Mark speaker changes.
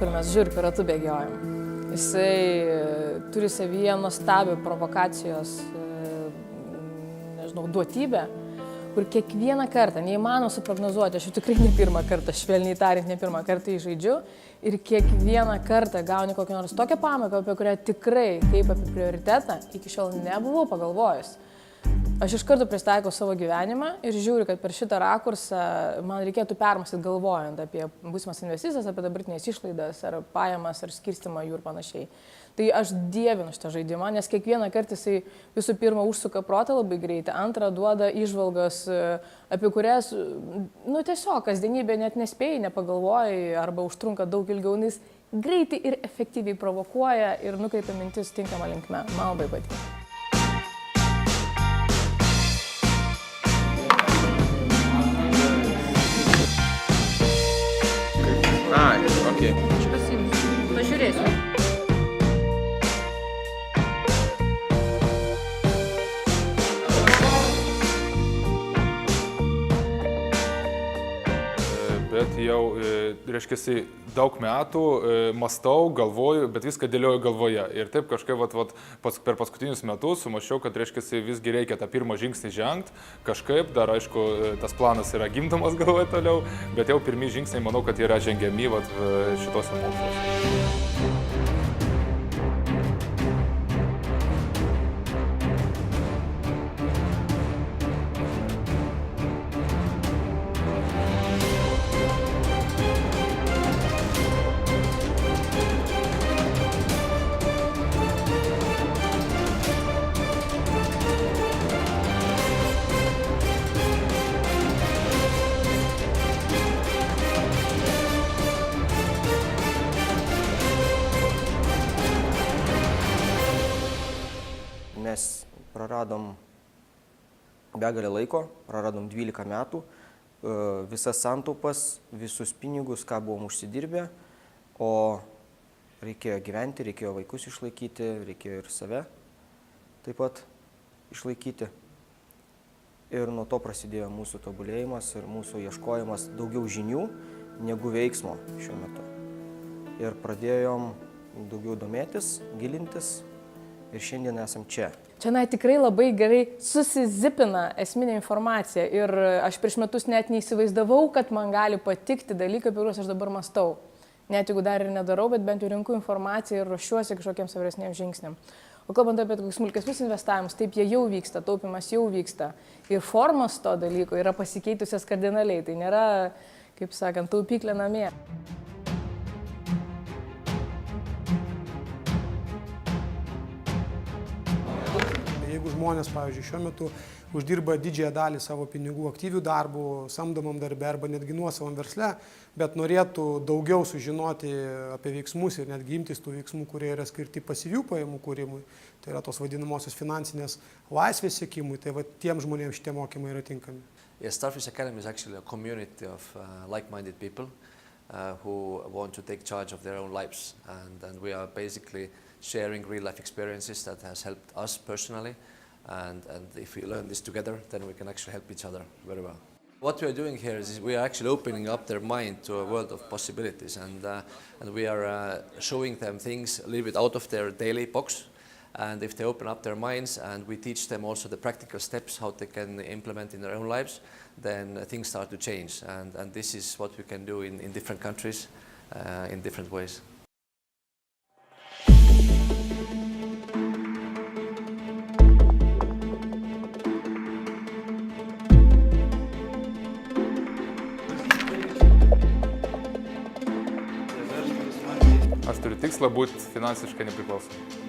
Speaker 1: kur mes žiūrime ratu bėgiojam. Jisai turi savyje nuostabią provokacijos, nežinau, duotybę, kur kiekvieną kartą neįmanoma suprognozuoti, aš jau tikrai ne pirmą kartą, švelniai tariant, ne pirmą kartą jį žaidžiu ir kiekvieną kartą gauni kokią nors tokią pamoką, apie kurią tikrai, kaip apie prioritetą, iki šiol nebuvau pagalvojus. Aš iš karto pristaikau savo gyvenimą ir žiūriu, kad per šitą rakursą man reikėtų permąstyti galvojant apie būsimas investicijas, apie dabartinės išlaidas, ar pajamas, ar skirstimą jų ir panašiai. Tai aš dievinu šitą žaidimą, nes kiekvieną kartą jisai visų pirma užsuka protą labai greitai, antrą duoda įžvalgas, apie kurias, tiesiog kasdienybė net nespėjai, nepagalvojai arba užtrunka daug ilgiau, jis greitai ir efektyviai provokuoja ir nukreipia mintis tinkamą linkme. Man labai patinka.
Speaker 2: Okay.
Speaker 1: Aš pasiimsiu. Pažiūrėsiu.
Speaker 2: Bet jau, reiškia, daug metų mąstau, galvoju, bet viską dėlioju galvoje. Ir taip kažkaip per paskutinius metus sumačiau, kad, reiškia, visgi reikia tą pirmą žingsnį žengti. Kažkaip, dar aišku, tas planas yra gimdomas galvoje toliau, bet jau pirmi žingsniai, manau, kad yra žengiami šitose moksluose.
Speaker 3: Mes praradom begalę laiko, praradom 12 metų, visas santaupas, visus pinigus, ką buvom užsidirbę, o reikėjo gyventi, reikėjo vaikus išlaikyti, reikėjo ir save taip pat išlaikyti. Ir nuo to prasidėjo mūsų tobulėjimas ir mūsų ieškojimas daugiau žinių negu veiksmo šiuo metu. Ir pradėjom daugiau domėtis, gilintis. Ir šiandien esam čia.
Speaker 1: Čia tikrai labai gerai susizipina esminė informacija ir aš prieš metus net neįsivaizdavau, kad man gali patikti dalykai, apie kuriuos aš dabar mąstau. Net jeigu dar ir nedarau, bet bent jau rinku informaciją ir ruošiuosi kažkokiems savresniems žingsniams. O kalbant apie smulkesnius investavimus, taip jie jau vyksta, taupimas jau vyksta. Ir formos to dalyko yra pasikeitusios kardinaliai. Tai nėra, kaip sakant, taupyklė namie.
Speaker 4: Jeigu žmonės, pavyzdžiui, šiuo metu uždirba didžiąją dalį savo pinigų aktyvių darbų, samdomam darbe arba netgi nuosavam versle, bet norėtų daugiau sužinoti apie veiksmus ir netgi imtis tų veiksmų, kurie yra skirti pasyvių pajamų kūrimui, tai yra tos vadinamosios finansinės laisvės siekimui, tai tiem žmonėms šitie mokymai yra tinkami.
Speaker 5: Yes, Starfish Academy is actually a community of like-minded people who want to take charge of their own lives, and we are basically sharing real-life experiences that has helped us personally, and if we learn this together, then we can actually help each other very well. What we are doing here is we are actually opening up their mind to a world of possibilities, and we are showing them things a little bit out of their daily box, and if they open up their minds and we teach them also the practical steps how they can implement in their own lives, then things start to change, and this is what we can do in different countries in different ways.
Speaker 2: Aš turiu tikslą būti finansiškai nepriklausomas.